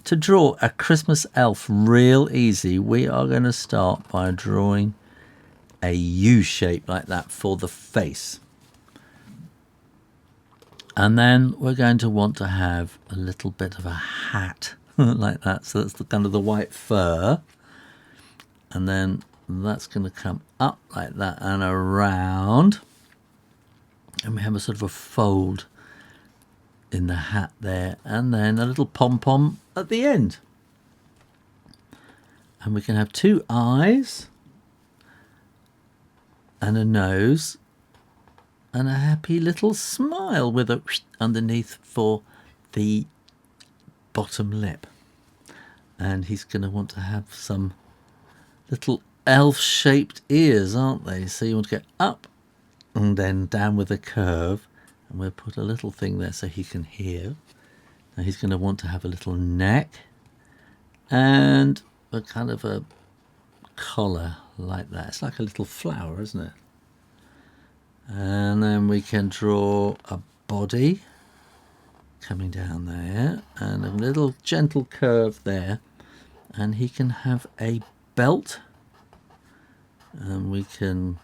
to draw a Christmas elf real easy, we are going to start by drawing a U shape like that for the face. And then we're going to want to have a little bit of a hat like that. So that's the kind of the white fur. And then that's going to come up like that and around. And we have a sort of a fold in the hat there. And then a little pom-pom at the end. And we can have two eyes and a nose and a happy little smile with a underneath for the bottom lip. And he's going to want to have some little elf-shaped ears, aren't they? So you want to go up and then down with a curve. And we'll put a little thing there so he can hear. Now he's going to want to have a little neck and a kind of a collar like that. It's like a little flower, isn't it? And then we can draw a body coming down there and a little gentle curve there. And he can have a belt. And we can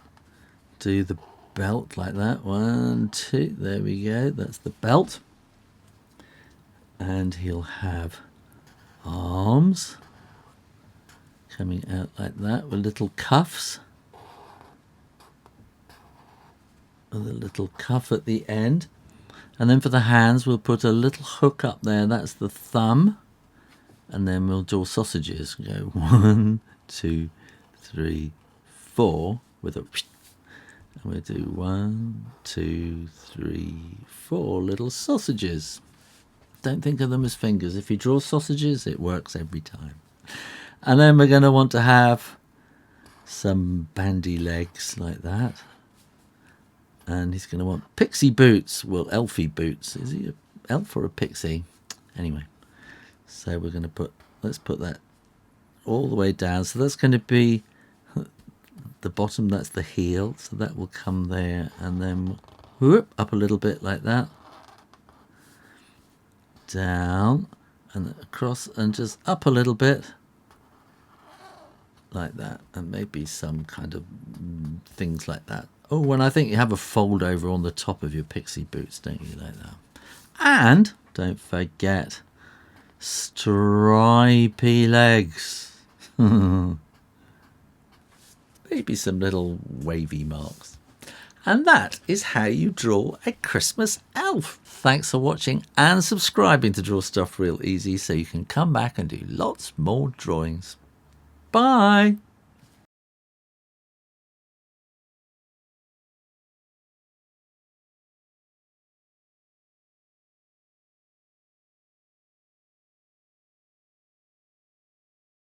do the belt like that. 1, 2, there we go. That's the belt. And he'll have arms coming out like that with little cuffs. With a little cuff at the end. And then for the hands, we'll put a little hook up there. That's the thumb. And then we'll draw sausages. Go 1, 2, 3, 4 with a... And we'll do 1, 2, 3, 4 little sausages. Don't think of them as fingers. If you draw sausages, it works every time. And then we're going to want to have some bandy legs like that. And he's going to want pixie boots. Well, elfie boots. Is he an elf or a pixie? Anyway, so we're going to put, let's put that all the way down. So that's going to be the bottom, that's the heel. So that will come there and then whoop, up a little bit like that. Down and across and just up a little bit. Like that. And maybe some kind of things like that. Oh, and I think you have a fold over on the top of your pixie boots, don't you, like that? And don't forget stripy legs. Maybe some little wavy marks. And that is how you draw a Christmas elf. Thanks for watching and subscribing to Draw Stuff Real Easy so you can come back and do lots more drawings. Bye.